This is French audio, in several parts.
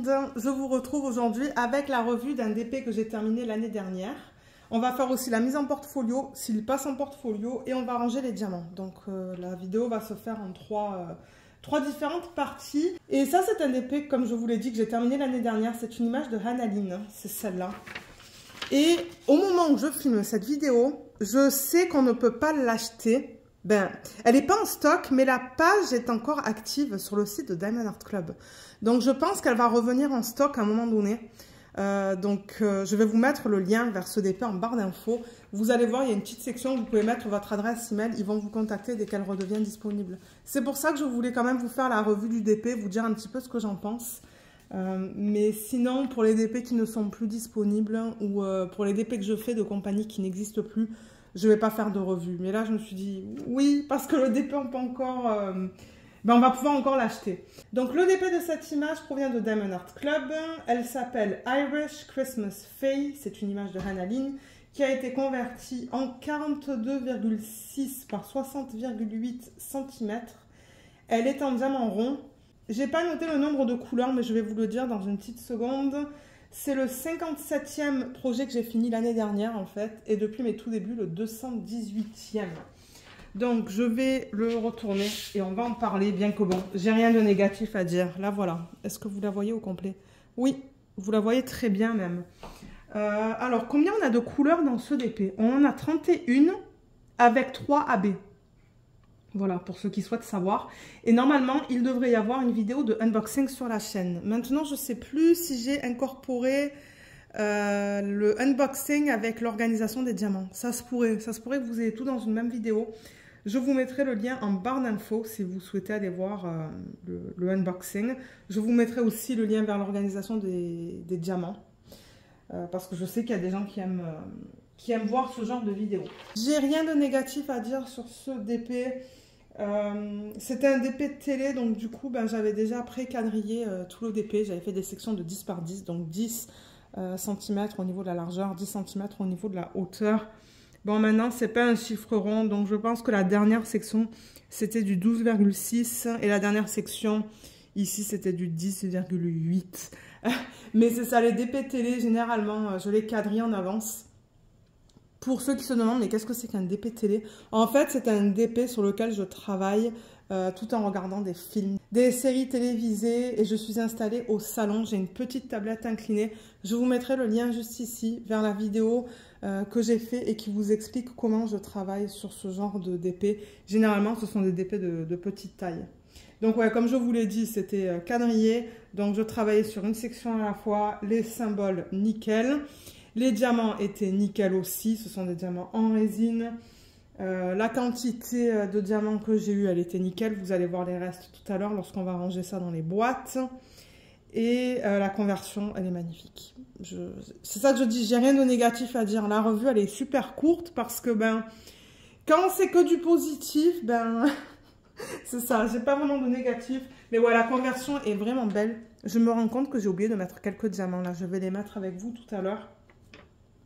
monde, je vous retrouve aujourd'hui avec la revue d'un DP que j'ai terminé l'année dernière. On va faire aussi la mise en portfolio, s'il passe en portfolio, et on va ranger les diamants. Donc la vidéo va se faire en trois différentes parties. Et ça c'est un DP, comme je vous l'ai dit, que j'ai terminé l'année dernière. C'est une image de Hannah Lynn, c'est celle-là. Et au moment où je filme cette vidéo, je sais qu'on ne peut pas l'acheter. Ben, elle n'est pas en stock, mais la page est encore active sur le site de Diamond Art Club. Donc, je pense qu'elle va revenir en stock à un moment donné. Je vais vous mettre le lien vers ce DP en barre d'infos. Vous allez voir, il y a une petite section où vous pouvez mettre votre adresse email. Ils vont vous contacter dès qu'elle redevient disponible. C'est pour ça que je voulais quand même vous faire la revue du DP, vous dire un petit peu ce que j'en pense. Mais sinon, pour les DP qui ne sont plus disponibles ou pour les DP que je fais de compagnies qui n'existent plus, je ne vais pas faire de revue. Mais là, je me suis dit, oui, parce que le DP, on peut encore... on va pouvoir encore l'acheter. Donc, le DP de cette image provient de Diamond Art Club. Elle s'appelle Irish Christmas Fae. C'est une image de Hannah Lynn qui a été convertie en 42,6 par 60,8 cm. Elle est en diamant rond. J'ai pas noté le nombre de couleurs, mais je vais vous le dire dans une petite seconde. C'est le 57e projet que j'ai fini l'année dernière, en fait. Et depuis mes tout débuts, le 218e. Donc, je vais le retourner et on va en parler, bien que bon, j'ai rien de négatif à dire. Là, voilà. Est-ce que vous la voyez au complet? Oui, vous la voyez très bien même. Alors, combien on a de couleurs dans ce DP? On en a 31 avec 3 AB. Voilà, pour ceux qui souhaitent savoir. Et normalement, il devrait y avoir une vidéo de unboxing sur la chaîne. Maintenant, je ne sais plus si j'ai incorporé le unboxing avec l'organisation des diamants. Ça se pourrait que vous ayez tout dans une même vidéo. Je vous mettrai le lien en barre d'infos si vous souhaitez aller voir le unboxing. Je vous mettrai aussi le lien vers l'organisation des diamants. Parce que je sais qu'il y a des gens qui aiment voir ce genre de vidéo. J'ai rien de négatif à dire sur ce DP. C'était un DP de télé, donc du coup j'avais déjà pré-quadrillé tout le DP. J'avais fait des sections de 10 par 10, donc 10 cm au niveau de la largeur, 10 cm au niveau de la hauteur. Bon, maintenant c'est pas un chiffre rond, donc je pense que la dernière section c'était du 12,6 et la dernière section ici c'était du 10,8. Mais c'est ça, les DP télé généralement je les quadrille en avance. Pour ceux qui se demandent, mais qu'est-ce que c'est qu'un DP télé? En fait, c'est un DP sur lequel je travaille tout en regardant des films, des séries télévisées, et je suis installée au salon. J'ai une petite tablette inclinée. Je vous mettrai le lien juste ici vers la vidéo que j'ai fait et qui vous explique comment je travaille sur ce genre de DP. Généralement, ce sont des DP de petite taille. Donc ouais, comme je vous l'ai dit, c'était quadrillé. Donc je travaillais sur une section à la fois, les symboles nickel. Les diamants étaient nickel aussi, ce sont des diamants en résine. La quantité de diamants que j'ai eu, elle était nickel. Vous allez voir les restes tout à l'heure lorsqu'on va ranger ça dans les boîtes. Et la conversion, elle est magnifique. C'est ça que je dis, j'ai rien de négatif à dire. La revue, elle est super courte parce que quand c'est que du positif, c'est ça, j'ai pas vraiment de négatif. Mais ouais, la conversion est vraiment belle. Je me rends compte que j'ai oublié de mettre quelques diamants là. Je vais les mettre avec vous tout à l'heure.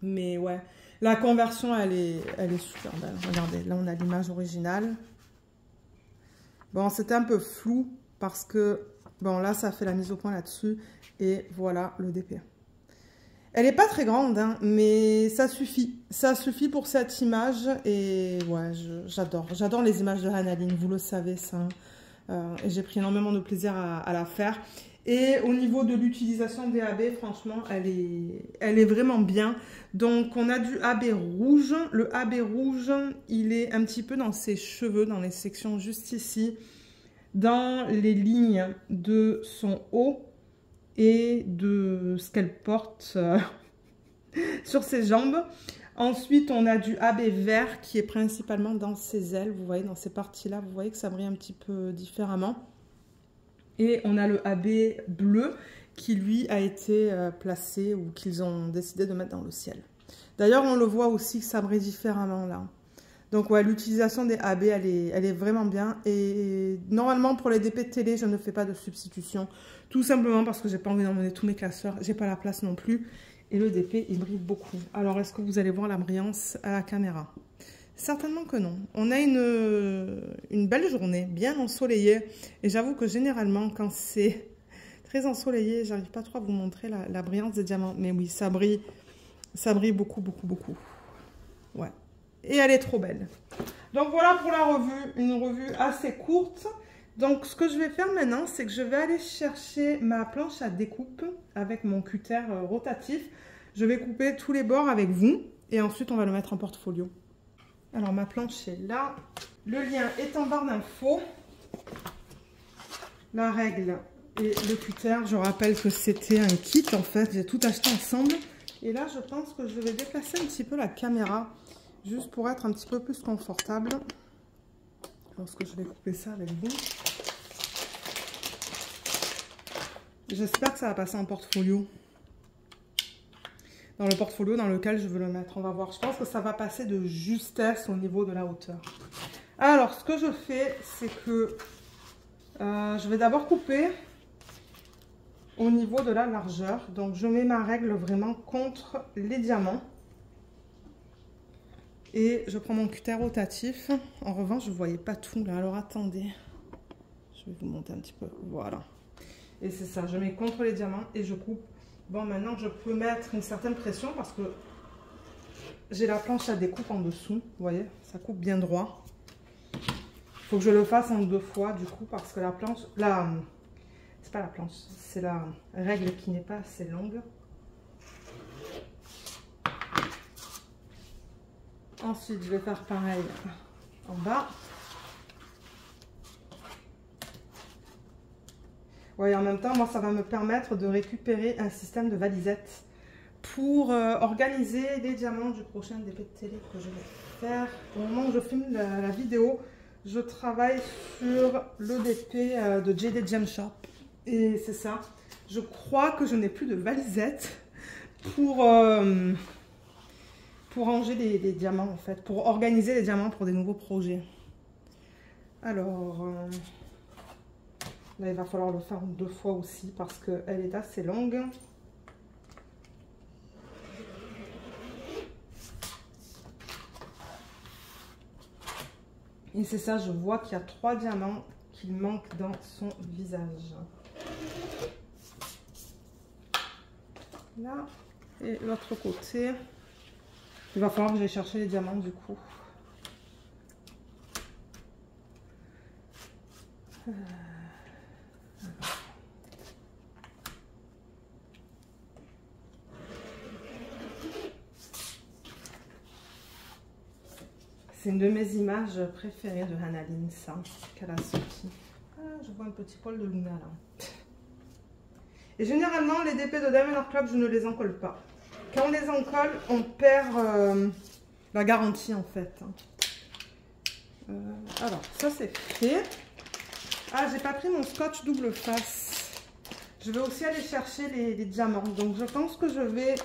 Mais ouais, la conversion, elle est super belle. Regardez, là, on a l'image originale. Bon, c'était un peu flou parce que, bon, là, ça fait la mise au point là-dessus. Et voilà le DP. Elle n'est pas très grande, hein, mais ça suffit. Ça suffit pour cette image. Et ouais, j'adore. J'adore les images de Hannah Lynn, vous le savez, ça. Et j'ai pris énormément de plaisir à la faire. Et au niveau de l'utilisation des AB, franchement, elle est vraiment bien. Donc, on a du AB rouge. Le AB rouge, il est un petit peu dans ses cheveux, dans les sections juste ici, dans les lignes de son haut et de ce qu'elle porte sur ses jambes. Ensuite, on a du AB vert qui est principalement dans ses ailes. Vous voyez, dans ces parties-là, vous voyez que ça brille un petit peu différemment. Et on a le AB bleu qui, lui, a été placé ou qu'ils ont décidé de mettre dans le ciel. D'ailleurs, on le voit aussi que ça brille différemment là. Donc, ouais, l'utilisation des AB, elle est vraiment bien. Et normalement, pour les DP de télé, je ne fais pas de substitution. Tout simplement parce que j'ai pas envie d'emmener tous mes classeurs. J'ai pas la place non plus. Et le DP, il brille beaucoup. Alors, est-ce que vous allez voir la brillance à la caméra? Certainement que non. On a une belle journée, bien ensoleillée. Et j'avoue que généralement, quand c'est très ensoleillé. J'arrive pas trop à vous montrer la brillance des diamants. Mais oui, ça brille beaucoup, beaucoup, beaucoup. Ouais. Et elle est trop belle. Donc voilà pour la revue. Une revue assez courte. Donc ce que je vais faire maintenant, c'est que je vais aller chercher ma planche à découpe avec mon cutter rotatif. Je vais couper tous les bords avec vous. Et ensuite, on va le mettre en portfolio. Alors, ma planche est là. Le lien est en barre d'infos. La règle et le cutter. Je rappelle que c'était un kit, en fait. J'ai tout acheté ensemble. Et là, je pense que je vais déplacer un petit peu la caméra. Juste pour être un petit peu plus confortable. Lorsque je vais couper ça avec vous. J'espère que ça va passer en portfolio. Dans le portfolio dans lequel je veux le mettre. On va voir. Je pense que ça va passer de justesse au niveau de la hauteur. Alors, ce que je fais, c'est que je vais d'abord couper au niveau de la largeur. Donc, je mets ma règle vraiment contre les diamants. Et je prends mon cutter rotatif. En revanche, je ne voyais pas tout là. Alors, attendez. Je vais vous monter un petit peu. Voilà. Et c'est ça. Je mets contre les diamants et je coupe. Bon, maintenant, je peux mettre une certaine pression parce que j'ai la planche à découpe en dessous. Vous voyez, ça coupe bien droit. Il faut que je le fasse en 2 fois, du coup, parce que la planche... c'est pas la planche, c'est la règle qui n'est pas assez longue. Ensuite, je vais faire pareil en bas. Ouais, en même temps, moi, ça va me permettre de récupérer un système de valisette pour organiser les diamants du prochain DP de télé que je vais faire. Au moment où je filme la vidéo, je travaille sur le DP de JD Gem Shop. Et c'est ça. Je crois que je n'ai plus de valisette pour ranger les diamants, en fait. Pour organiser les diamants pour des nouveaux projets. Alors... là, il va falloir le faire 2 fois aussi parce qu'elle est assez longue. Et c'est ça, je vois qu'il y a 3 diamants qui manquent dans son visage. Là, et l'autre côté. Il va falloir que j'aille chercher les diamants du coup. C'est une de mes images préférées de Hannah Lynn, ça, qu'elle a sorti. Ah, je vois un petit poil de Luna là. Et généralement, les DP de Diamond Art Club, je ne les encolle pas. Quand on les encolle, on perd la garantie en fait. Alors, ça c'est fait. Ah, j'ai pas pris mon scotch double face. Je vais aussi aller chercher les diamants. Donc, je pense que je vais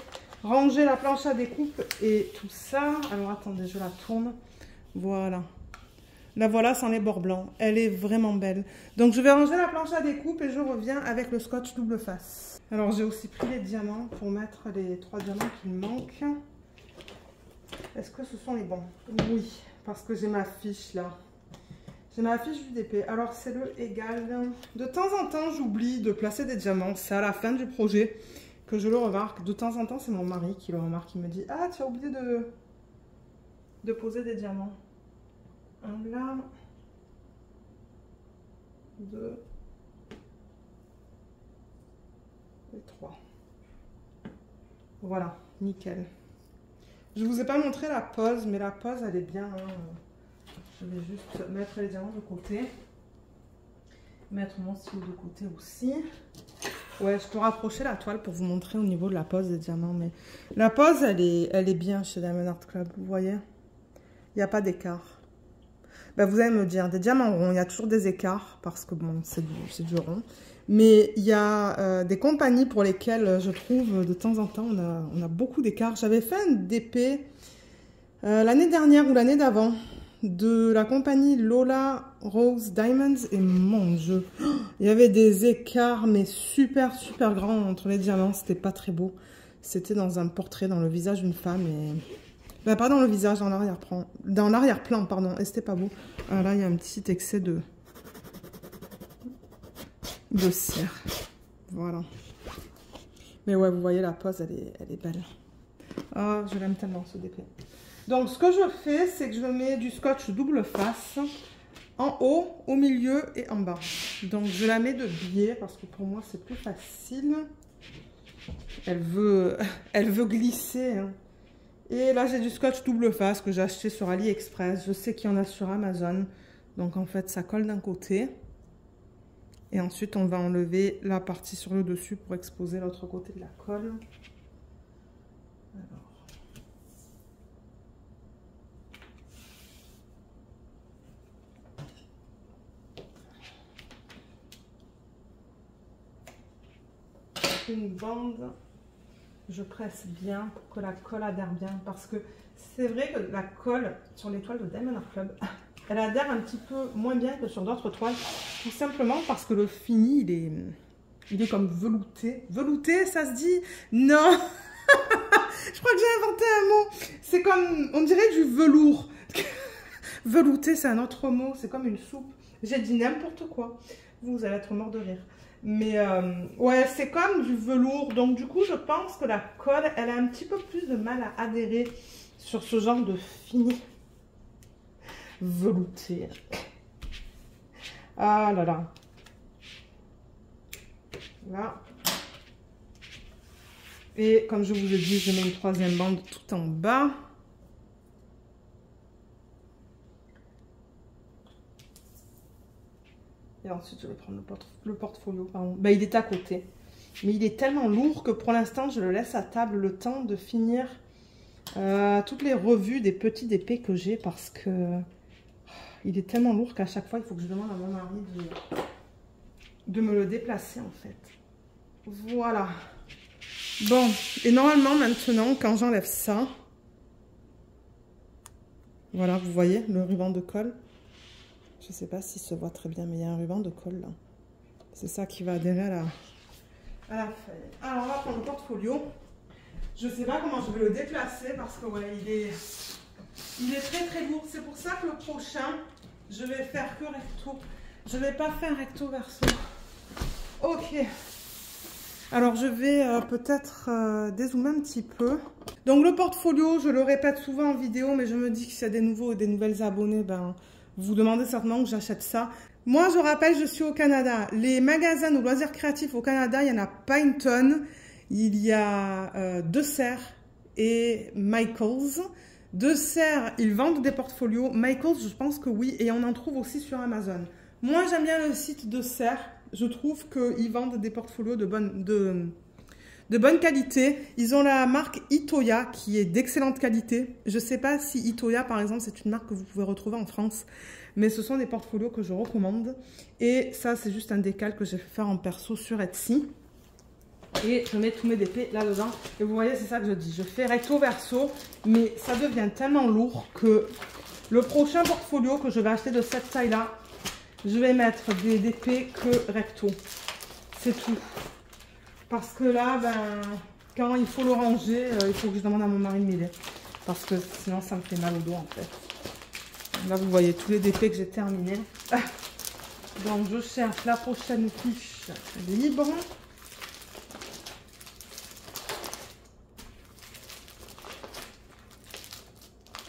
ranger la planche à découpe et tout ça. Alors, attendez, je la tourne. Voilà. La voilà sans les bords blancs. Elle est vraiment belle. Donc, je vais ranger la planche à découpe et je reviens avec le scotch double face. Alors, j'ai aussi pris les diamants pour mettre les 3 diamants qui me manquent. Est-ce que ce sont les bons? Oui, parce que j'ai ma fiche là. J'ai ma fiche du DP. Alors, c'est le égal. De temps en temps, j'oublie de placer des diamants. C'est à la fin du projet que je le remarque. De temps en temps, c'est mon mari qui le remarque. Il me dit, ah, tu as oublié de poser des diamants. Un là. 2. Et 3. Voilà, nickel. Je vous ai pas montré la pose, mais la pose, elle est bien. Hein. Je vais juste mettre les diamants de côté. Mettre mon stylo de côté aussi. Ouais, je peux rapprocher la toile pour vous montrer au niveau de la pose des diamants. Mais la pose, elle est bien chez Diamond Art Club. Vous voyez? Il n'y a pas d'écart. Ben, vous allez me dire, des diamants ronds, il y a toujours des écarts. Parce que bon, c'est du rond. Mais il y a des compagnies pour lesquelles je trouve de temps en temps, on a beaucoup d'écarts. J'avais fait un DP l'année dernière ou l'année d'avant de la compagnie Lola Rose Diamonds. Et mon Dieu, il y avait des écarts, mais super, super grands entre les diamants. C'était pas très beau. C'était dans un portrait, dans le visage d'une femme. Et... ben, pas dans le visage, dans l'arrière-plan. Dans l'arrière-plan, pardon. Et c'était pas beau. Ah, là, il y a un petit excès de cire. Voilà. Mais ouais, vous voyez, la pose, elle est belle. Ah, je l'aime tellement, ce DP. Donc, ce que je fais, c'est que je mets du scotch double face en haut, au milieu et en bas. Donc, je la mets de biais parce que pour moi, c'est plus facile. Elle veut glisser. Hein. Et là, j'ai du scotch double face que j'ai acheté sur AliExpress. Je sais qu'il y en a sur Amazon. Donc, en fait, ça colle d'un côté. Et ensuite, on va enlever la partie sur le dessus pour exposer l'autre côté de la colle. Alors. Une bande, je presse bien pour que la colle adhère bien. Parce que c'est vrai que la colle sur les toiles de Diamond Art Club, elle adhère un petit peu moins bien que sur d'autres toiles. Tout simplement parce que le fini, il est comme velouté. Velouté, ça se dit? Non. Je crois que j'ai inventé un mot. C'est comme, on dirait du velours. Velouté, c'est un autre mot. C'est comme une soupe. J'ai dit n'importe quoi. Vous allez être mort de rire. Mais ouais, c'est comme du velours. Donc du coup, je pense que la colle, elle a un petit peu plus de mal à adhérer sur ce genre de fini. Velouté. Ah là là. Là. Et comme je vous ai dit, je mets une troisième bande tout en bas. Et ensuite, je vais prendre le portfolio. Pardon. Ben, il est à côté. Mais il est tellement lourd que pour l'instant, je le laisse à table le temps de finir toutes les revues des petits DP que j'ai parce que il est tellement lourd qu'à chaque fois, il faut que je demande à mon mari de me le déplacer en fait. Voilà. Bon, et normalement maintenant, quand j'enlève ça, voilà, vous voyez le ruban de colle. Je ne sais pas s'il se voit très bien, mais il y a un ruban de colle là. C'est ça qui va adhérer à la feuille. Alors on va prendre le portfolio. Je ne sais pas comment je vais le déplacer parce que ouais, il est très très lourd. C'est pour ça que le prochain, je vais faire que recto. Je ne vais pas faire recto verso. Ok. Alors je vais peut-être dézoomer un petit peu. Donc le portfolio, je le répète souvent en vidéo, mais je me dis que s'il y a des nouveaux et des nouvelles abonnés, ben, vous vous demandez certainement que j'achète ça. Moi, je rappelle, je suis au Canada. Les magasins de loisirs créatifs au Canada, il n'y en a pas une tonne. Il y a Deux Serres et Michaels. Deux Serres, ils vendent des portfolios. Michaels, je pense que oui, et on en trouve aussi sur Amazon. Moi, j'aime bien le site Deux Serres. Je trouve qu'ils vendent des portfolios de bonne qualité. Ils ont la marque Itoya qui est d'excellente qualité. Je ne sais pas si Itoya, par exemple, c'est une marque que vous pouvez retrouver en France. Mais ce sont des portfolios que je recommande. Et ça, c'est juste un décal que j'ai fait faire en perso sur Etsy. Et je mets tous mes DP là-dedans. Et vous voyez, c'est ça que je dis. Je fais recto verso, mais ça devient tellement lourd que le prochain portfolio que je vais acheter de cette taille-là, je vais mettre des DP que recto. C'est tout. Parce que là, ben, quand il faut le ranger, il faut que je demande à mon mari de m'aider. Parce que sinon, ça me fait mal au dos, en fait. Là, vous voyez tous les DP que j'ai terminés. Donc, je cherche la prochaine fiche libre.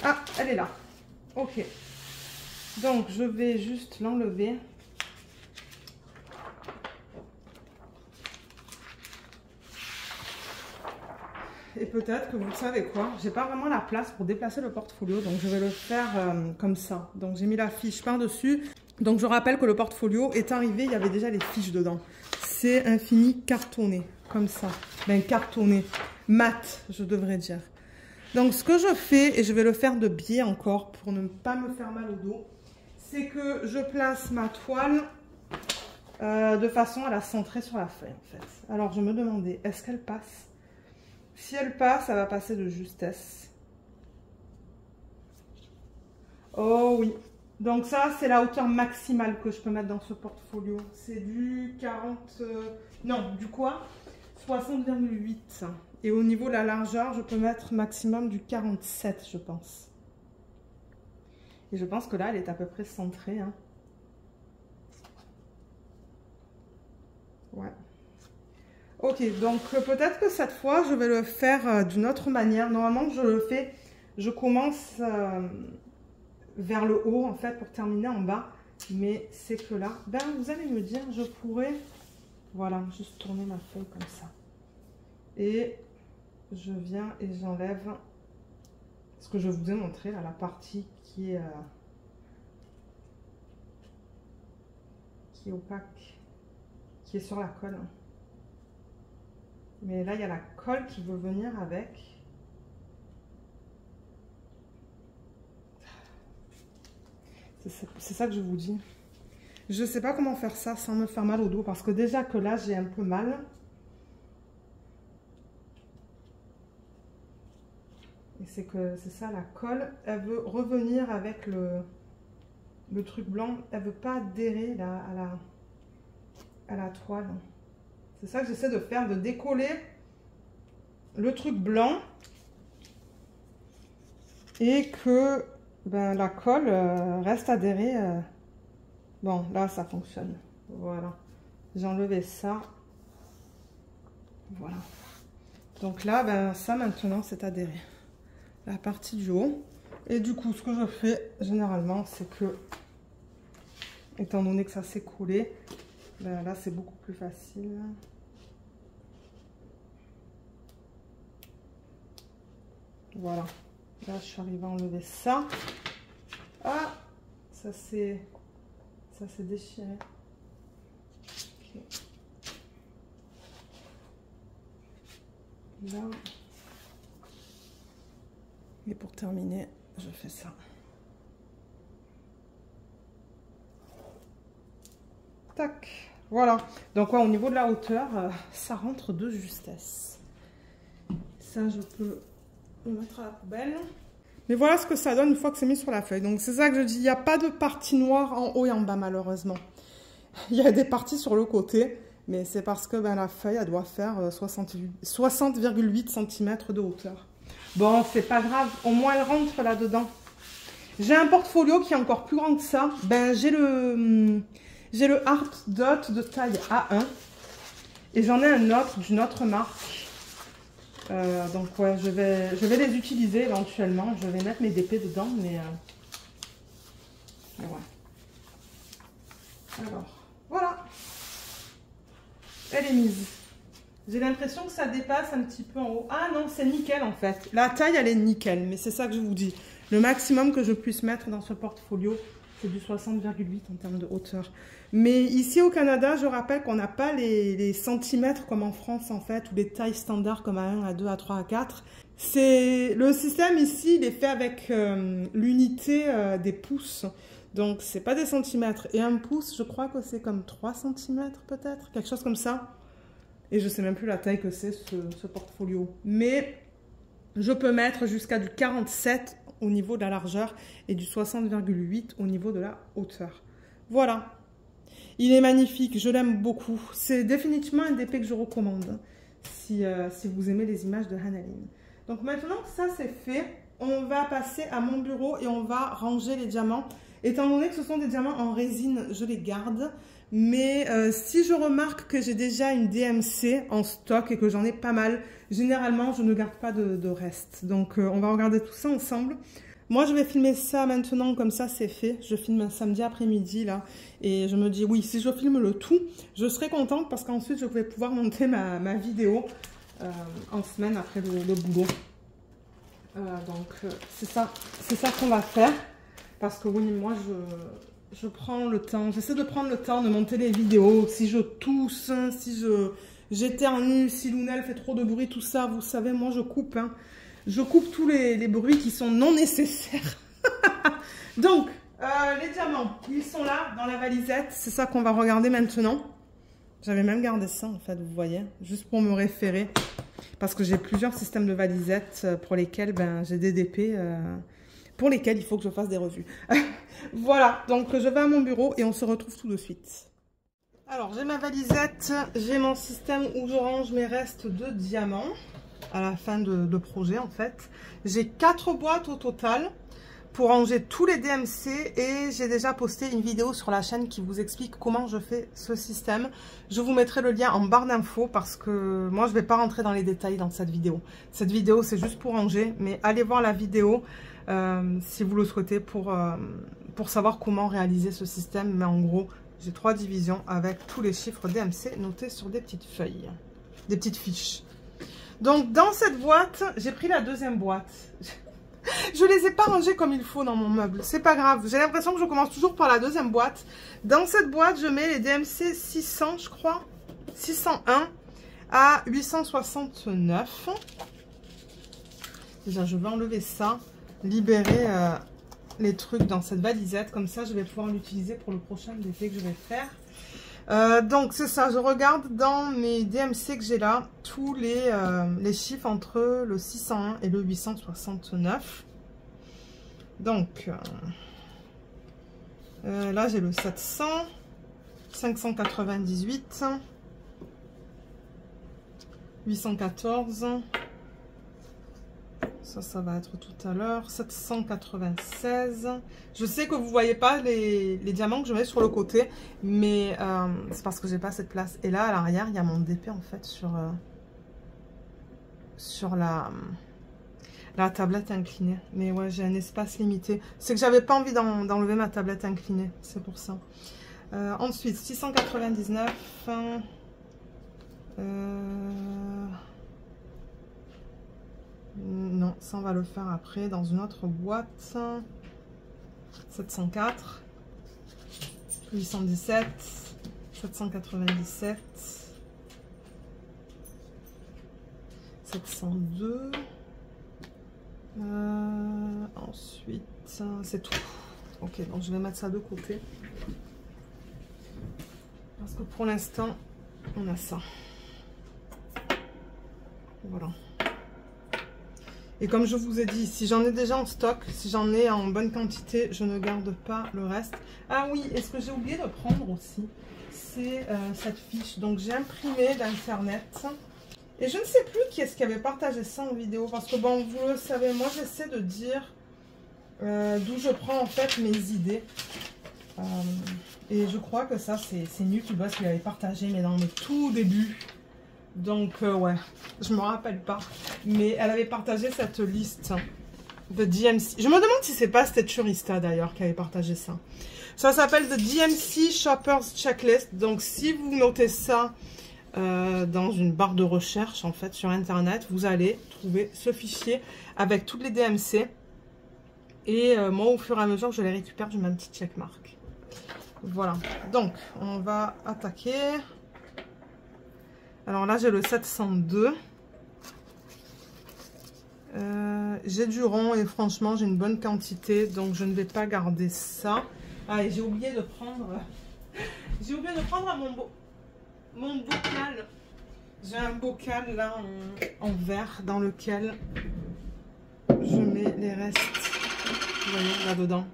Ah, elle est là. Ok. Donc, je vais juste l'enlever. Et peut-être que vous savez quoi, j'ai pas vraiment la place pour déplacer le portfolio, donc je vais le faire comme ça. Donc j'ai mis la fiche par-dessus. Donc je rappelle que le portfolio est arrivé, il y avait déjà les fiches dedans. C'est un fini cartonné, comme ça. Ben cartonné, mat, je devrais dire. Donc ce que je fais, et je vais le faire de biais encore pour ne pas me faire mal au dos, c'est que je place ma toile de façon à la centrer sur la feuille en fait. Alors je me demandais, est-ce qu'elle passe ? Si elle passe, ça va passer de justesse. Oh oui. Donc ça, c'est la hauteur maximale que je peux mettre dans ce portfolio. C'est du 40... non, du quoi 60,8. Et au niveau de la largeur, je peux mettre maximum du 47, je pense. Et je pense que là, elle est à peu près centrée. Hein. Ouais. Ok, donc peut-être que cette fois, je vais le faire d'une autre manière. Normalement, je le fais, je commence vers le haut, en fait, pour terminer en bas. Mais c'est que là, ben, vous allez me dire, je pourrais, voilà, juste tourner ma feuille comme ça. Et je viens et j'enlève ce que je vous ai montré, là, la partie qui est opaque, qui est sur la colle. Mais là, il y a la colle qui veut venir avec. C'est ça que je vous dis. Je ne sais pas comment faire ça sans me faire mal au dos. Parce que déjà que là, j'ai un peu mal. Et c'est ça, la colle. Elle veut revenir avec le truc blanc. Elle ne veut pas adhérer là, à la toile. C'est ça que j'essaie de faire, de décoller le truc blanc et que ben, la colle reste adhérée. Bon, là, ça fonctionne. Voilà. J'ai enlevé ça. Voilà. Donc là, ben, ça maintenant, c'est adhéré. La partie du haut. Et du coup, ce que je fais généralement, c'est que, étant donné que ça s'est collé, ben, là, c'est beaucoup plus facile. Voilà, là je suis arrivée à enlever ça. Ah, ça s'est déchiré. Okay. Là. Et pour terminer, je fais ça. Tac, voilà. Donc ouais, au niveau de la hauteur, ça rentre de justesse. Ça, je peux le mettre à la poubelle. Mais voilà ce que ça donne une fois que c'est mis sur la feuille. Donc c'est ça que je dis, il n'y a pas de partie noire en haut et en bas malheureusement. Il y a des parties sur le côté, mais c'est parce que ben, la feuille elle doit faire 60,8 cm de hauteur. Bon, c'est pas grave, au moins elle rentre là-dedans. J'ai un portfolio qui est encore plus grand que ça. Ben, j'ai le Art Dot de taille A1 et j'en ai un autre d'une autre marque. Donc ouais, je vais les utiliser éventuellement. Je vais mettre mes DP dedans, mais ouais. Alors, voilà. Elle est mise. J'ai l'impression que ça dépasse un petit peu en haut. Ah non, c'est nickel en fait. La taille, elle est nickel, mais c'est ça que je vous dis. Le maximum que je puisse mettre dans ce portfolio, c'est du 60,8 en termes de hauteur. Mais ici au Canada, je rappelle qu'on n'a pas les centimètres comme en France en fait, ou les tailles standards comme A1, A2, A3, A4. Le système ici, il est fait avec l'unité des pouces. Donc c'est pas des centimètres. Et un pouce, je crois que c'est comme 3 cm peut-être, quelque chose comme ça. Et je sais même plus la taille que c'est ce portfolio. Mais je peux mettre jusqu'à du 47 au niveau de la largeur et du 60,8 au niveau de la hauteur. Voilà. Il est magnifique, je l'aime beaucoup. C'est définitivement un DP que je recommande si vous aimez les images de Hannah-Lynn. Donc maintenant que ça c'est fait, on va passer à mon bureau et on va ranger les diamants. Étant donné que ce sont des diamants en résine, je les garde. Mais si je remarque que j'ai déjà une DMC en stock et que j'en ai pas mal, généralement je ne garde pas de reste. Donc on va regarder tout ça ensemble. Moi je vais filmer ça maintenant, comme ça c'est fait. Je filme un samedi après-midi là. Et je me dis oui, si je filme le tout, je serai contente parce qu'ensuite je vais pouvoir monter ma vidéo en semaine après le boulot. Donc c'est ça qu'on va faire. Parce que oui, moi je prends le temps, j'essaie de prendre le temps de monter les vidéos. Si je tousse, si j'éternue, si Lounel fait trop de bruit, tout ça, vous savez, moi je coupe. Hein. Je coupe tous les bruits qui sont non nécessaires. Donc, les diamants, ils sont là dans la valisette. C'est ça qu'on va regarder maintenant. J'avais même gardé ça en fait, vous voyez, juste pour me référer. Parce que j'ai plusieurs systèmes de valisettes pour lesquels ben, j'ai des DP... pour lesquels il faut que je fasse des revues. Voilà, donc je vais à mon bureau et on se retrouve tout de suite. Alors, j'ai ma valisette, j'ai mon système où je range mes restes de diamants à la fin de projet en fait. J'ai 4 boîtes au total pour ranger tous les DMC et j'ai déjà posté une vidéo sur la chaîne qui vous explique comment je fais ce système. Je vous mettrai le lien en barre d'infos parce que moi je ne vais pas rentrer dans les détails dans cette vidéo. Cette vidéo c'est juste pour ranger, mais allez voir la vidéo si vous le souhaitez pour savoir comment réaliser ce système. Mais en gros, j'ai 3 divisions avec tous les chiffres DMC notés sur des petites feuilles, des petites fiches. Donc dans cette boîte, j'ai pris la deuxième boîte. Je les ai pas rangés comme il faut dans mon meuble. C'est pas grave. J'ai l'impression que je commence toujours par la deuxième boîte. Dans cette boîte, je mets les DMC 600, je crois. 601 à 869. Déjà, je vais enlever ça. Libérer les trucs dans cette valisette. Comme ça, je vais pouvoir l'utiliser pour le prochain DP que je vais faire. Donc c'est ça, je regarde dans mes DMC que j'ai là tous les chiffres entre le 601 et le 869. Donc là j'ai le 700, 598, 814, ça va être tout à l'heure, 796. Je sais que vous voyez pas les diamants que je mets sur le côté, mais c'est parce que j'ai pas cette place. Et là à l'arrière il y a mon DP en fait sur la tablette inclinée. Mais ouais, j'ai un espace limité. C'est que j'avais pas envie d'enlever ma tablette inclinée, c'est pour ça. Ensuite 699. Non, ça on va le faire après dans une autre boîte. 704, 817, 797, 702. Ensuite, c'est tout. Ok, donc je vais mettre ça de côté. Parce que pour l'instant, on a ça. Voilà. Et comme je vous ai dit, si j'en ai déjà en stock, si j'en ai en bonne quantité, je ne garde pas le reste. Ah oui, et ce que j'ai oublié de prendre aussi, c'est cette fiche. Donc j'ai imprimé d'internet. Et je ne sais plus qui est-ce qui avait partagé ça en vidéo. Parce que bon, vous le savez, moi j'essaie de dire d'où je prends en fait mes idées. Et je crois que ça c'est Nuit qui bosse qui l'avait partagé, mais dans mes tout débuts. Donc ouais, je me rappelle pas, mais elle avait partagé cette liste de DMC. Je me demande si c'est pas Stetchurista d'ailleurs qui avait partagé ça. Ça s'appelle The DMC Shoppers Checklist. Donc si vous notez ça dans une barre de recherche en fait sur internet, vous allez trouver ce fichier avec toutes les DMC. Et moi au fur et à mesure que je les récupère, je mets un petit checkmark. Voilà, donc on va attaquer. Alors là, j'ai le 702. J'ai du rond et franchement, j'ai une bonne quantité. Donc, je ne vais pas garder ça. Ah, et j'ai oublié de prendre... j'ai oublié de prendre mon bocal. J'ai un bocal là en verre dans lequel je mets les restes. Vous voyez, là-dedans.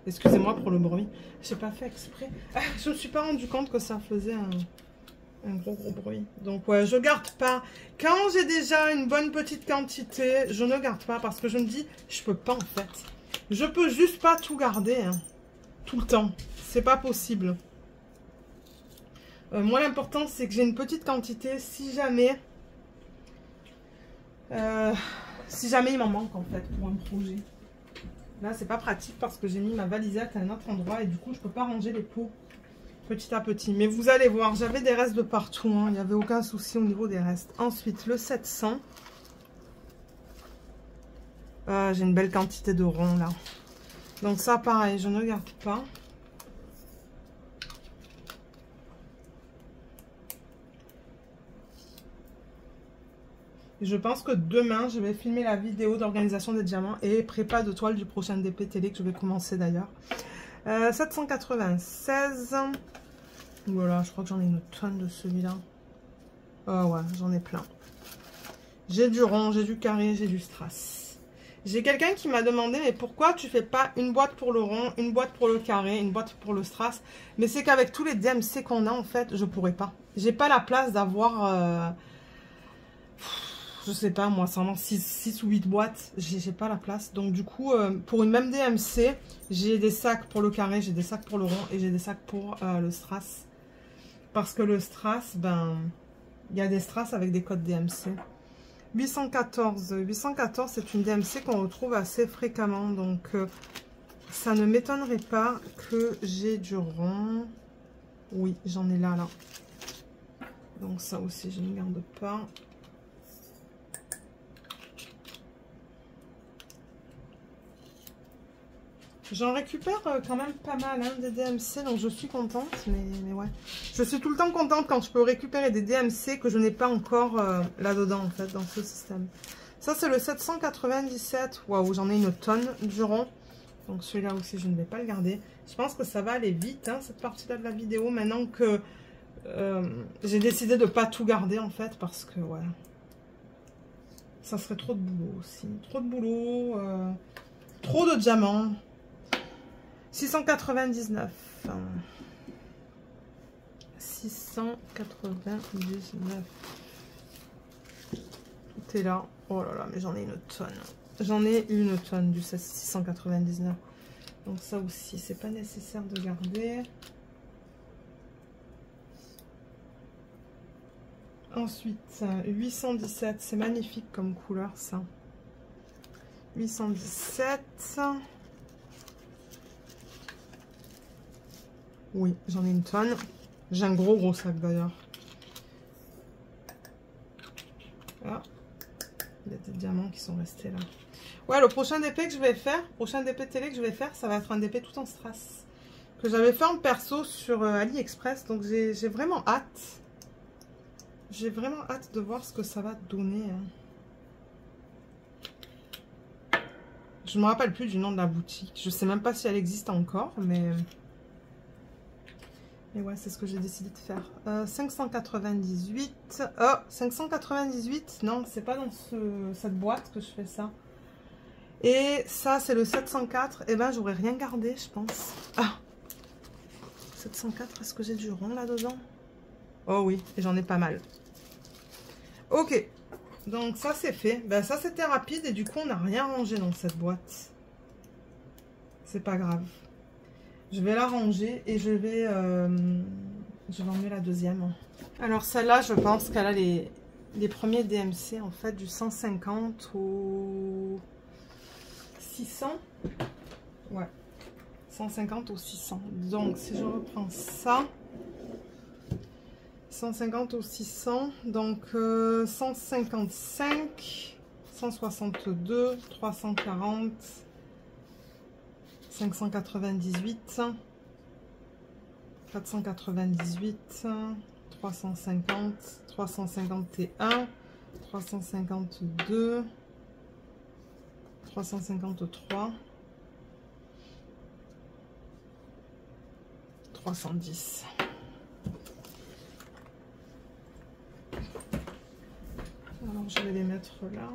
Excusez-moi pour le bruit. Je n'ai pas fait exprès. Je ne me suis pas rendu compte que ça faisait un gros bruit. Donc ouais, je garde pas. Quand j'ai déjà une bonne petite quantité, je ne garde pas parce que je me dis, je peux pas en fait. Je peux juste pas tout garder hein, tout le temps. C'est pas possible. Moi l'important c'est que j'ai une petite quantité si jamais il m'en manque en fait pour un projet. Là c'est pas pratique parce que j'ai mis ma valisette à un autre endroit et du coup je peux pas ranger les pots petit à petit. Mais vous allez voir, j'avais des restes de partout. Hein. Il n'y avait aucun souci au niveau des restes. Ensuite, le 700. J'ai une belle quantité de ronds là. Donc ça, pareil, je ne garde pas. Et je pense que demain, je vais filmer la vidéo d'organisation des diamants et prépa de toile du prochain DP télé que je vais commencer d'ailleurs. 796. Voilà, je crois que j'en ai une tonne de celui-là. Oh ouais, j'en ai plein. J'ai du rond, j'ai du carré, j'ai du strass. J'ai quelqu'un qui m'a demandé, mais pourquoi tu fais pas une boîte pour le rond, une boîte pour le carré, une boîte pour le strass? Mais c'est qu'avec tous les DMC qu'on a, en fait, je pourrais pas. J'ai pas la place d'avoir... je sais pas moi, ça en 6 ou 8 boîtes, j'ai pas la place. Donc du coup, pour une même DMC, j'ai des sacs pour le carré, j'ai des sacs pour le rond et j'ai des sacs pour le strass. Parce que le strass, ben, il y a des strass avec des codes DMC. 814, c'est une DMC qu'on retrouve assez fréquemment, donc ça ne m'étonnerait pas que j'ai du rond. Oui, j'en ai là. Donc ça aussi, je ne garde pas. J'en récupère quand même pas mal hein, des DMC, donc je suis contente, mais ouais. Je suis tout le temps contente quand je peux récupérer des DMC que je n'ai pas encore là-dedans, en fait, dans ce système. Ça, c'est le 797. Waouh, j'en ai une tonne du rond. Donc celui-là aussi, je ne vais pas le garder. Je pense que ça va aller vite, hein, cette partie-là de la vidéo, maintenant que j'ai décidé de ne pas tout garder, en fait, parce que, ouais, ça serait trop de boulot aussi. Trop de boulot, trop de diamants. 699. 699. Tout est là. Oh là là, mais j'en ai une tonne. J'en ai une tonne du 699. Donc ça aussi, c'est pas nécessaire de garder. Ensuite, 817. C'est magnifique comme couleur, ça. 817. Oui, j'en ai une tonne. J'ai un gros sac d'ailleurs. Ah, il y a des diamants qui sont restés là. Ouais, le prochain DP que je vais faire, prochain DP télé que je vais faire, ça va être un DP tout en strass. Que j'avais fait en perso sur AliExpress. Donc j'ai vraiment hâte. J'ai vraiment hâte de voir ce que ça va donner. Hein. Je ne me rappelle plus du nom de la boutique. Je sais même pas si elle existe encore, mais... Et ouais, c'est ce que j'ai décidé de faire. 598. Oh, 598. Non, c'est pas dans cette boîte que je fais ça. Et ça, c'est le 704. Eh ben, j'aurais rien gardé, je pense. Ah 704, est-ce que j'ai du rond là-dedans? Oh oui, et j'en ai pas mal. Ok. Donc ça, c'est fait. Ben, ça, c'était rapide. Et du coup, on n'a rien rangé dans cette boîte. C'est pas grave. Je vais la ranger et je vais enlever la deuxième. Alors celle-là, je pense qu'elle a les premiers DMC en fait du 150 au 600. Ouais, 150 au 600. Donc si je reprends ça, 150 au 600, donc 155, 162, 340. 598, 498, 350, 351, 352, 353, 310. Alors je vais les mettre là.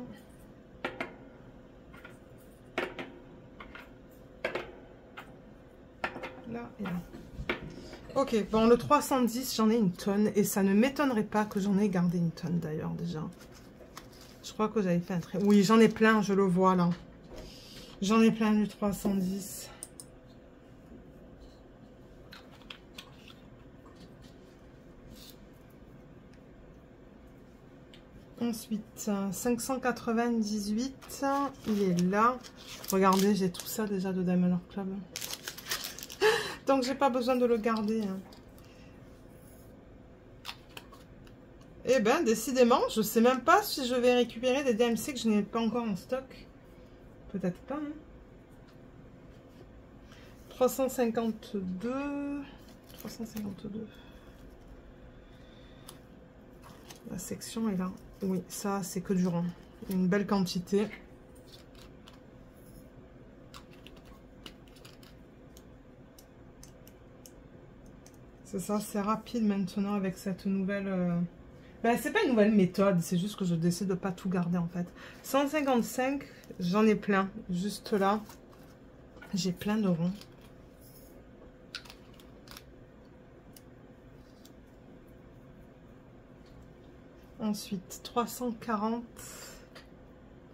Là et là. Ok, bon, le 310, j'en ai une tonne. Et ça ne m'étonnerait pas que j'en ai gardé une tonne d'ailleurs déjà. Je crois que j'avais fait un trait. Oui, j'en ai plein, je le vois là. J'en ai plein du 310. Ensuite, 598, il est là. Regardez, j'ai tout ça déjà de Diamond Club. Donc, j'ai pas besoin de le garder. Hein. Eh ben, décidément, je sais même pas si je vais récupérer des DMC que je n'ai pas encore en stock. Peut-être pas. Hein. 352. 352. La section est là. Oui, ça, c'est que du rang. Une belle quantité. C'est ça, c'est rapide maintenant avec cette nouvelle... Ben, c'est pas une nouvelle méthode, c'est juste que je décide de pas tout garder en fait. 155, j'en ai plein. Juste là, j'ai plein de ronds. Ensuite, 340.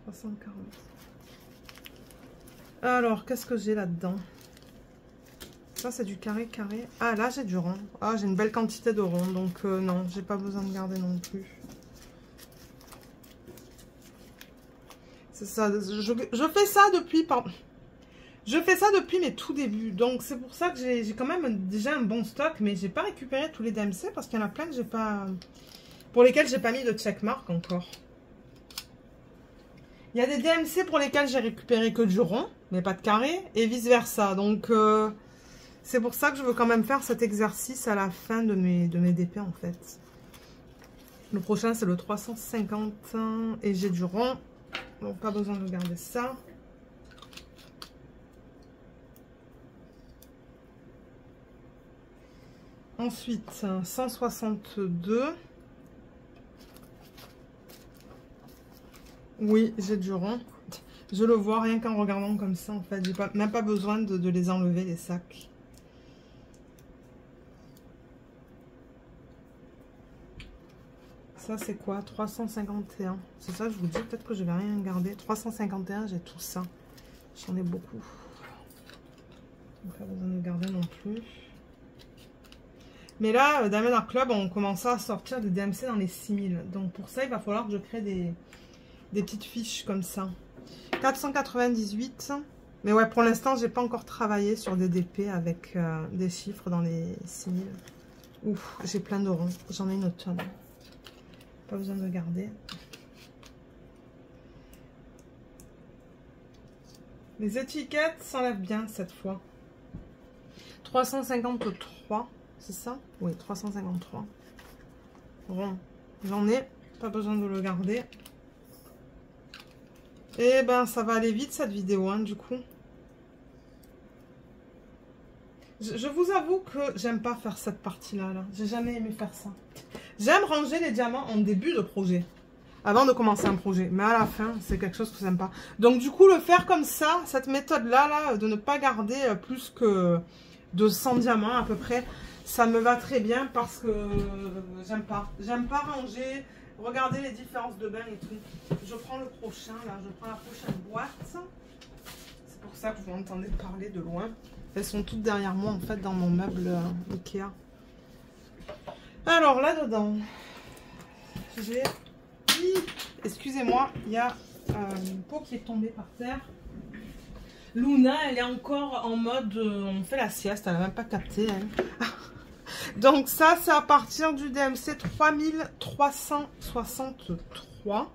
340. Alors, qu'est-ce que j'ai là-dedans? Ça, c'est du carré. Ah, là, j'ai du rond. Ah, j'ai une belle quantité de rond. Donc, non, j'ai pas besoin de garder non plus. C'est ça. Je fais ça depuis... Je fais ça depuis mes tout débuts. Donc, c'est pour ça que j'ai quand même déjà un bon stock. Mais j'ai pas récupéré tous les DMC parce qu'il y en a plein que j'ai pas... Pour lesquels j'ai pas mis de checkmark encore. Il y a des DMC pour lesquels j'ai récupéré que du rond, mais pas de carré, et vice versa. Donc, c'est pour ça que je veux quand même faire cet exercice à la fin de mes DP en fait. Le prochain, c'est le 350 et j'ai du rond. Donc, pas besoin de garder ça. Ensuite, 162. Oui, j'ai du rond. Je le vois rien qu'en regardant comme ça, en fait. J'ai même pas besoin de les enlever, les sacs. Ça, c'est quoi? 351. C'est ça, je vous dis. Peut-être que je vais rien garder. 351, j'ai tout ça. J'en ai beaucoup. Donc, pas besoin de garder non plus. Mais là, Diamond Art Club, on commence à sortir des DMC dans les 6000. Donc, pour ça, il va falloir que je crée des petites fiches comme ça. 498. Mais ouais, pour l'instant, j'ai pas encore travaillé sur des DP avec des chiffres dans les 6000. Ouf, j'ai plein de ronds. J'en ai une tonne. Pas besoin de garder. Les étiquettes s'enlèvent bien cette fois. 353, c'est ça? Oui, 353. Rond. J'en ai. Pas besoin de le garder. Et ben, ça va aller vite cette vidéo, hein, du coup. Je vous avoue que j'aime pas faire cette partie-là. Là. J'ai jamais aimé faire ça. J'aime ranger les diamants en début de projet. Avant de commencer un projet. Mais à la fin, c'est quelque chose que j'aime pas. Donc du coup, le faire comme ça, cette méthode-là, là, de ne pas garder plus que 200 diamants à peu près, ça me va très bien parce que j'aime pas. J'aime pas ranger, regarder les différences de bain et tout. Je prends le prochain, là, je prends la prochaine boîte. C'est pour ça que vous entendez parler de loin. Elles sont toutes derrière moi, en fait, dans mon meuble Ikea. Alors, là-dedans, j'ai... Excusez-moi, il y a une peau qui est tombée par terre. Luna, elle est encore en mode... on fait la sieste, elle n'a même pas capté, elle. Donc ça, c'est à partir du DMC 3363.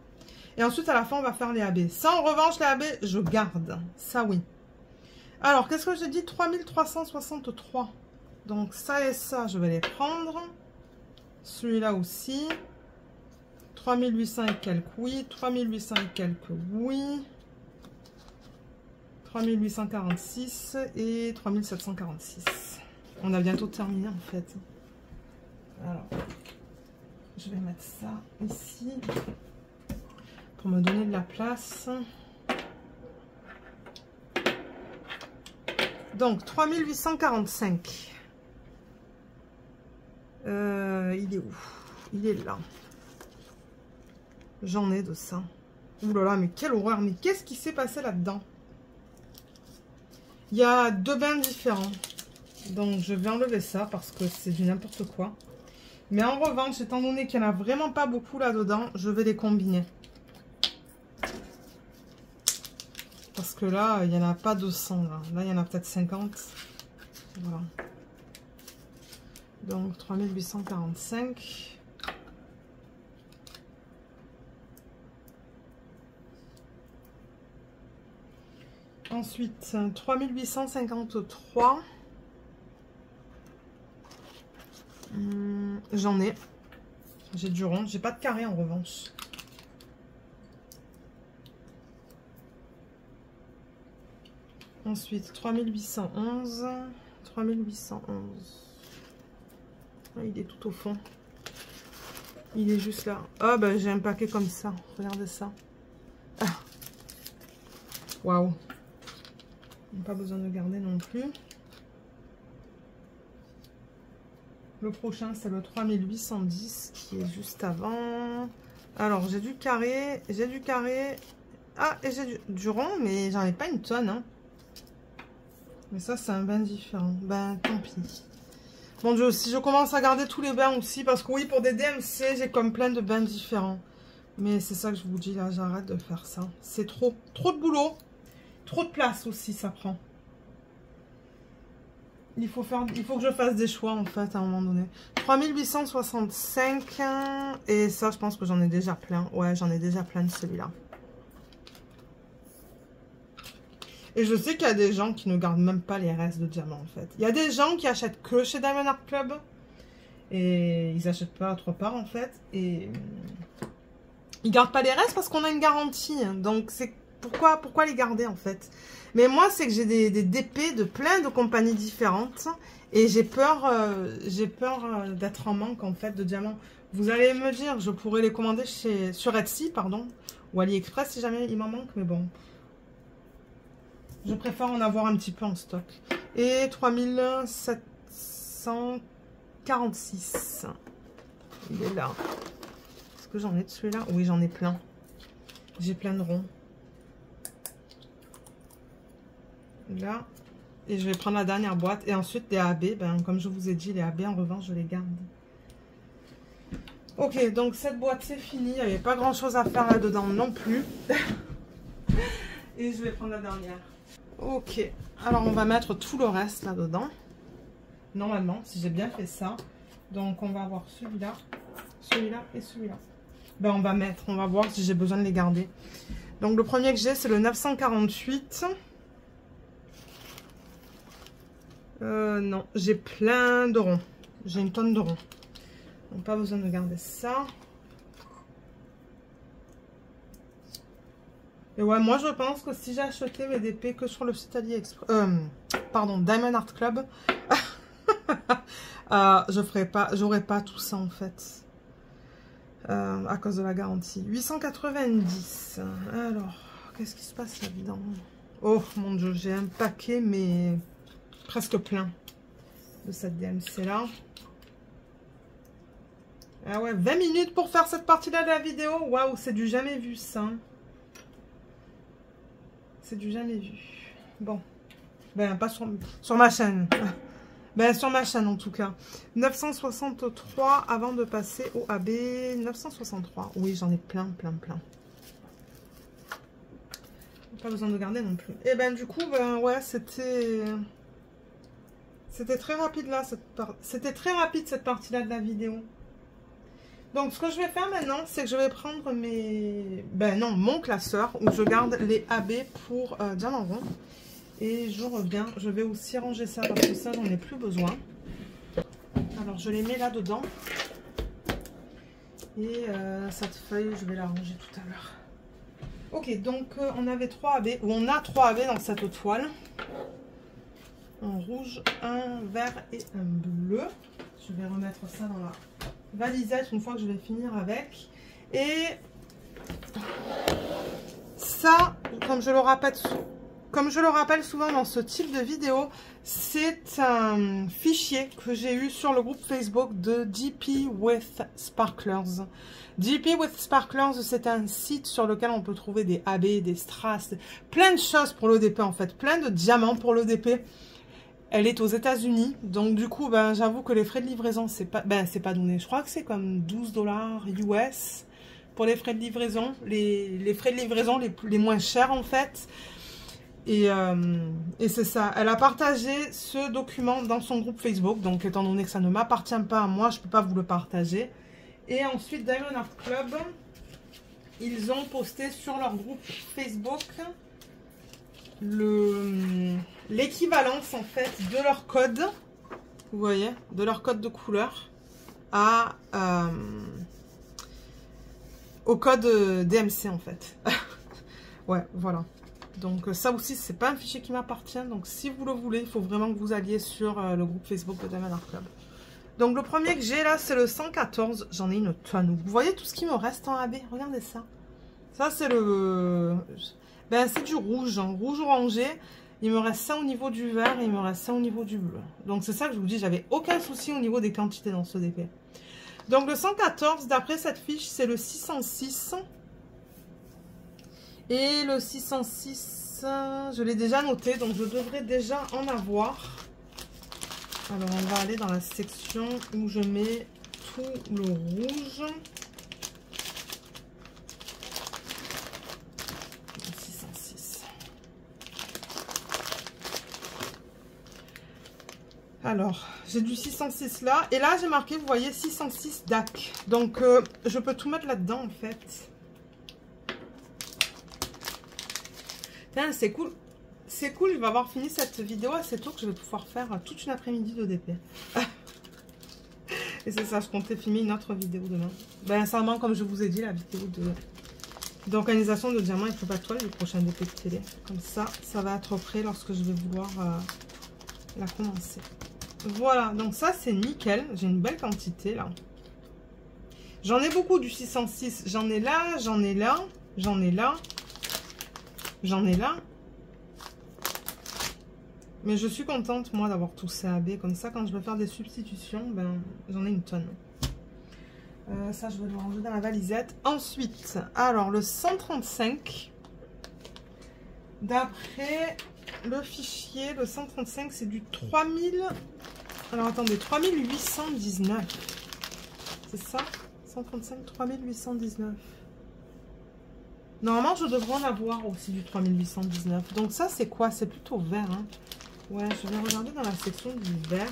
Et ensuite, à la fin, on va faire les AB. Ça, en revanche, les AB, je garde. Ça, oui. Alors, qu'est-ce que j'ai dit? 3363. Donc, ça et ça, je vais les prendre. Celui-là aussi. 3800 et quelques, oui. 3800 et quelques, oui. 3846 et 3746. On a bientôt terminé, en fait. Alors, je vais mettre ça ici pour me donner de la place. Donc, 3845. Il est où? Il est là. J'en ai de ça. Ouh là là, mais quelle horreur. Mais qu'est-ce qui s'est passé là-dedans? Il y a deux bains différents. Donc, je vais enlever ça parce que c'est du n'importe quoi. Mais en revanche, étant donné qu'il n'y en a vraiment pas beaucoup là-dedans, je vais les combiner. Parce que là, il n'y en a pas 200. Là, il y en a peut-être 50. Voilà. Donc, 3845. Ensuite, 3853. J'en ai. J'ai du rond. J'ai pas de carré en revanche. Ensuite, 3811. 3811. Il est tout au fond. Il est juste là. Ah, ben j'ai un paquet comme ça. Regardez ça. Ah. Waouh. Pas besoin de garder non plus. Le prochain, c'est le 3810 qui est juste avant. Alors, j'ai du carré. J'ai du carré. Ah, et j'ai du rond, mais j'en ai pas une tonne. Hein. Mais ça, c'est un bain différent. Ben, tant pis. Mon Dieu, si je commence à garder tous les bains aussi, parce que oui, pour des DMC, j'ai comme plein de bains différents. Mais c'est ça que je vous dis, là, j'arrête de faire ça. C'est trop de boulot. Trop de place aussi, ça prend. Il faut que je fasse des choix, en fait, à un moment donné. 3865. Et ça, je pense que j'en ai déjà plein. Ouais, j'en ai déjà plein de celui-là. Et je sais qu'il y a des gens qui ne gardent même pas les restes de diamants, en fait. Il y a des gens qui achètent que chez Diamond Art Club. Et ils n'achètent pas autre part, en fait. Et ils gardent pas les restes parce qu'on a une garantie. Donc, c'est pourquoi les garder, en fait. Mais moi, c'est que j'ai des DP de plein de compagnies différentes. Et j'ai peur d'être en manque, en fait, de diamants. Vous allez me dire, je pourrais les commander sur Etsy, pardon. Ou AliExpress, si jamais il m'en manque. Mais bon... Je préfère en avoir un petit peu en stock. Et 3746. Il est là. Est-ce que j'en ai de celui-là? Oui, j'en ai plein. J'ai plein de ronds. Là. Et je vais prendre la dernière boîte. Et ensuite, les AB. Ben, comme je vous ai dit, les AB, en revanche, je les garde. Ok, donc cette boîte, c'est fini. Il n'y avait pas grand-chose à faire là-dedans non plus. Et je vais prendre la dernière. Ok, alors on va mettre tout le reste là-dedans. Normalement, si j'ai bien fait ça. Donc on va avoir celui-là, celui-là et celui-là. Ben on va voir si j'ai besoin de les garder. Donc le premier que j'ai, c'est le 948. Non, j'ai plein de ronds. J'ai une tonne de ronds. Donc pas besoin de garder ça. Et ouais, moi je pense que si j'ai acheté mes DP que sur le site AliExpress, pardon, Diamond Art Club, j'aurais pas tout ça en fait, à cause de la garantie. 890. Alors, qu'est-ce qui se passe là-dedans? Oh mon Dieu, j'ai un paquet mais presque plein de cette DMC là. Ah ouais, 20 minutes pour faire cette partie-là de la vidéo. Waouh, c'est du jamais vu ça. C'est du jamais vu. Bon. Ben, pas sur ma chaîne. Ben, sur ma chaîne, en tout cas. 963 avant de passer au AB. 963. Oui, j'en ai plein. Pas besoin de garder non plus. Et ben, du coup, ben, ouais, c'était très rapide, là. C'était très rapide, cette partie-là de la vidéo. Donc, ce que je vais faire maintenant, c'est que je vais prendre mon classeur où je garde les AB pour diamant rond. Et je reviens. Je vais aussi ranger ça parce que ça, j'en ai plus besoin. Alors, je les mets là-dedans. Et cette feuille, je vais la ranger tout à l'heure. Ok, donc on avait 3 AB, ou on a 3 AB dans cette toile. Un rouge, un vert et un bleu. Je vais remettre ça dans la valisette une fois que je vais finir avec. Et ça, comme je le rappelle souvent dans ce type de vidéo, c'est un fichier que j'ai eu sur le groupe Facebook de DP with Sparklers. DP with Sparklers, c'est un site sur lequel on peut trouver des AB, des strass, plein de choses pour le DP en fait, plein de diamants pour le DP. Elle est aux États-Unis, donc du coup, ben, j'avoue que les frais de livraison, c'est pas donné. Je crois que c'est comme 12 $ US pour les frais de livraison, les frais de livraison les moins chers en fait. Et c'est ça. Elle a partagé ce document dans son groupe Facebook, donc étant donné que ça ne m'appartient pas à moi, je ne peux pas vous le partager. Et ensuite, Diamond Art Club, ils ont posté sur leur groupe Facebook l'équivalence en fait de leur code, vous voyez, de leur code de couleur au code DMC en fait. Ouais, voilà. Donc ça aussi, c'est pas un fichier qui m'appartient. Donc si vous le voulez, il faut vraiment que vous alliez sur le groupe Facebook de Diamond Art Club. Donc le premier que j'ai là, c'est le 114. J'en ai une tonne. Vous voyez tout ce qui me reste en AB. Regardez ça. Ça, c'est le... Ben, c'est du rouge, hein, rouge orangé. Il me reste ça au niveau du vert et il me reste ça au niveau du bleu. Donc c'est ça que je vous dis, j'avais aucun souci au niveau des quantités dans ce DP. Donc le 114, d'après cette fiche, c'est le 606. Et le 606, je l'ai déjà noté, donc je devrais déjà en avoir. Alors on va aller dans la section où je mets tout le rouge. 606. Alors, j'ai du 606 là. Et là, j'ai marqué, vous voyez, 606 DAC. Donc, je peux tout mettre là-dedans, en fait. C'est cool. C'est cool, je vais avoir fini cette vidéo assez tôt que je vais pouvoir faire toute une après-midi d'ODP. Et c'est ça, je comptais filmer une autre vidéo demain. Ben, ça manque, comme je vous ai dit, la vidéo d'organisation de diamants et club à toile du prochain DP de télé. Comme ça, ça va être prêt lorsque je vais vouloir la commencer. Voilà, donc ça c'est nickel. J'ai une belle quantité là. J'en ai beaucoup du 606. J'en ai là, j'en ai là, j'en ai là, j'en ai là. Mais je suis contente, moi, d'avoir tout ces AB. Comme ça, quand je vais faire des substitutions, ben, j'en ai une tonne. Ça, je vais le ranger dans la valisette. Ensuite, alors, le 135. D'après le fichier, le 135, c'est du 3000... Alors, attendez, 3819. C'est ça 135, 3819. Normalement, je devrais en avoir aussi du 3819. Donc, ça, c'est quoi? C'est plutôt vert, hein. Ouais, je vais regarder dans la section du vert.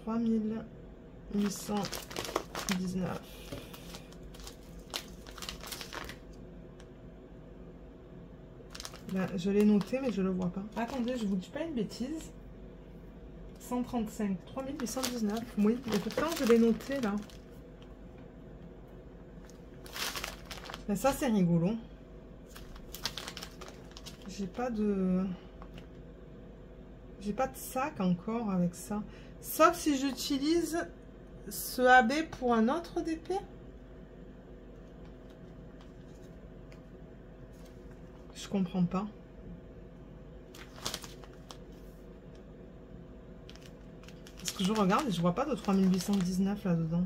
3819. Ben, je l'ai noté, mais je ne le vois pas. Attendez, je vous dis pas une bêtise. 135, 3819. Oui, mais pourtant, je l'ai noté là. Ben, ça, c'est rigolo. J'ai pas de sac encore avec ça. Sauf si j'utilise ce AB pour un autre DP. Je comprends pas. Parce que je regarde et je vois pas de 3819 là-dedans.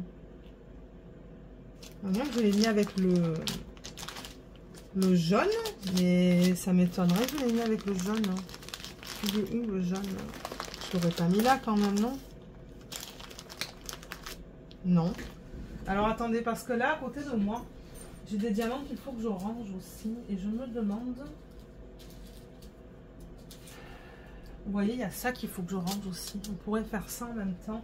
Maintenant que je l'ai mis avec le jaune, mais ça m'étonnerait que je l'ai mis avec le jaune. Hein. Il est où le jaune? Je l'aurais pas mis là quand même, non? Non. Alors attendez, parce que là, à côté de moi, j'ai des diamants qu'il faut que je range aussi. Et je me demande... Vous voyez, il y a ça qu'il faut que je range aussi. On pourrait faire ça en même temps.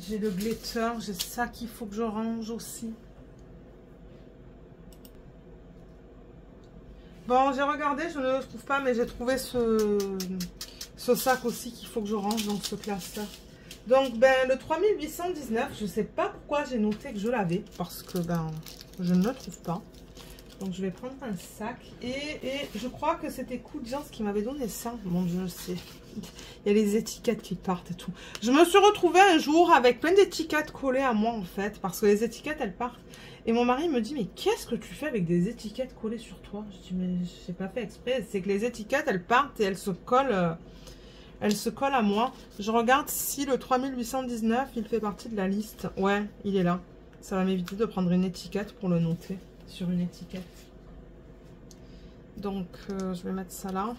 J'ai le glitter, j'ai ça qu'il faut que je range aussi. Bon, j'ai regardé, je ne le trouve pas, mais j'ai trouvé ce sac aussi qu'il faut que je range dans ce classeur. Donc, ben, le 3819, je ne sais pas pourquoi j'ai noté que je l'avais, parce que, ben, je ne le trouve pas. Donc, je vais prendre un sac. Et je crois que c'était Coudjans qui m'avait donné ça. Mon Dieu, je sais. Il y a les étiquettes qui partent et tout. Je me suis retrouvée un jour avec plein d'étiquettes collées à moi, en fait, parce que les étiquettes, elles partent. Et mon mari me dit, mais qu'est-ce que tu fais avec des étiquettes collées sur toi? Je dis, mais je n'ai pas fait exprès. C'est que les étiquettes, elles partent et elles se collent à moi. Je regarde si le 3819, il fait partie de la liste. Ouais, il est là. Ça va m'éviter de prendre une étiquette pour le noter sur une étiquette. Donc, je vais mettre ça là.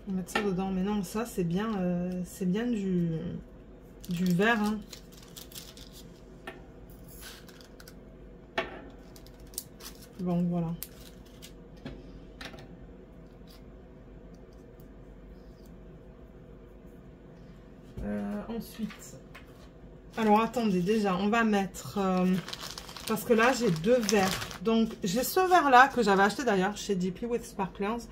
On va mettre ça dedans. Mais non, ça, c'est bien du vert, hein. Bon, voilà. Ensuite, alors attendez, déjà, on va mettre, parce que là, j'ai deux verres. Donc, j'ai ce verre-là que j'avais acheté d'ailleurs chez DP with Sparklers.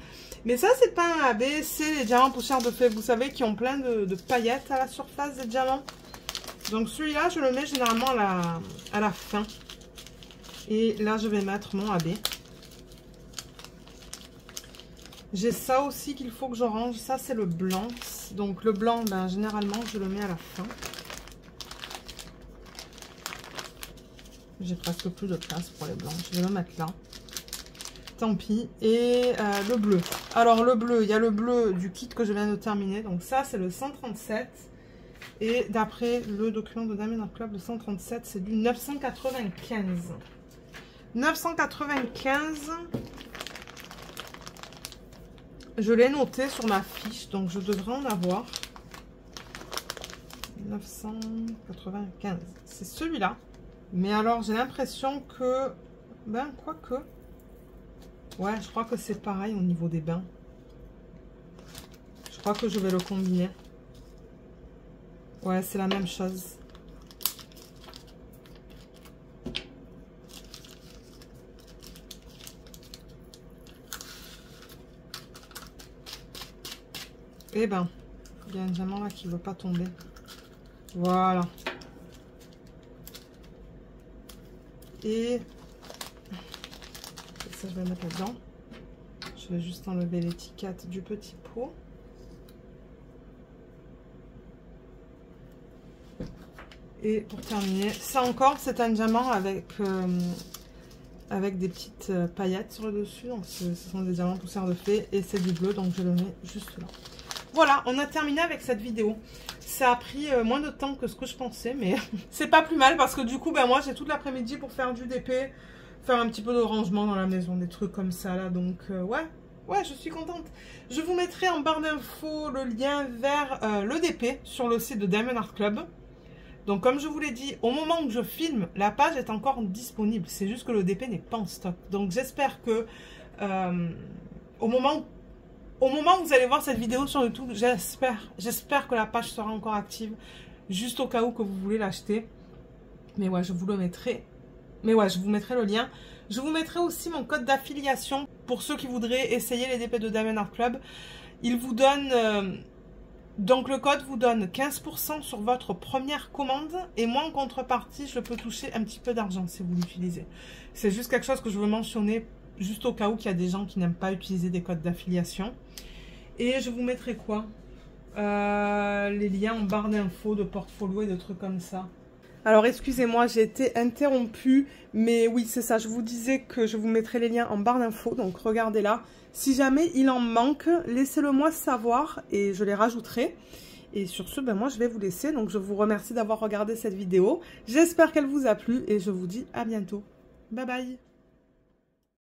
Mais ça, c'est pas un AB, c'est les diamants poussière de fée. Vous savez, qui ont plein de paillettes à la surface des diamants. Donc, celui-là, je le mets généralement à la fin. Et là, je vais mettre mon AB. J'ai ça aussi qu'il faut que je range. Ça, c'est le blanc. Donc, le blanc, ben, généralement, je le mets à la fin. J'ai presque plus de place pour les blancs. Je vais le mettre là. tant pis. Et le bleu. Alors le bleu, il y a le bleu du kit que je viens de terminer. Donc ça, c'est le 137. Et d'après le document de Diamond Art Club, le 137, c'est du 995. 995. Je l'ai noté sur ma fiche, donc je devrais en avoir. 995. C'est celui-là. Mais alors, j'ai l'impression que... Ben, quoique... Ouais, je crois que c'est pareil au niveau des bains. Je crois que je vais le combiner. Ouais, c'est la même chose. Eh ben, il y a un diamant là qui ne veut pas tomber. Voilà. Et ça, je vais mettre là-dedans. Je vais juste enlever l'étiquette du petit pot. Et pour terminer, ça encore, c'est un diamant avec des petites paillettes sur le dessus. Donc, ce sont des diamants poussière de fée et c'est du bleu, donc je le mets juste là. Voilà, on a terminé avec cette vidéo. Ça a pris moins de temps que ce que je pensais, mais c'est pas plus mal parce que du coup, ben moi, j'ai toute l'après-midi pour faire du DP, faire un petit peu de rangement dans la maison, des trucs comme ça là. Donc, ouais, je suis contente. Je vous mettrai en barre d'infos le lien vers le DP sur le site de Diamond Art Club. Donc, comme je vous l'ai dit, au moment où je filme, la page est encore disponible. C'est juste que le DP n'est pas en stock. Donc, j'espère que au moment où vous allez voir cette vidéo sur YouTube, j'espère que la page sera encore active, juste au cas où que vous voulez l'acheter. Mais ouais, je vous le mettrai. Mais ouais, je vous mettrai le lien. Je vous mettrai aussi mon code d'affiliation pour ceux qui voudraient essayer les DP de Diamond Art Club. Il vous donne... donc le code vous donne 15% sur votre première commande. Et moi, en contrepartie, je peux toucher un petit peu d'argent si vous l'utilisez. C'est juste quelque chose que je veux mentionner, juste au cas où il y a des gens qui n'aiment pas utiliser des codes d'affiliation. Et je vous mettrai quoi? Les liens en barre d'infos de portfolio et de trucs comme ça. Alors excusez-moi, j'ai été interrompue, mais oui c'est ça, je vous disais que je vous mettrai les liens en barre d'infos, donc regardez là. Si jamais il en manque, laissez-le moi savoir et je les rajouterai. Et sur ce, ben moi je vais vous laisser, donc je vous remercie d'avoir regardé cette vidéo. J'espère qu'elle vous a plu et je vous dis à bientôt. Bye bye.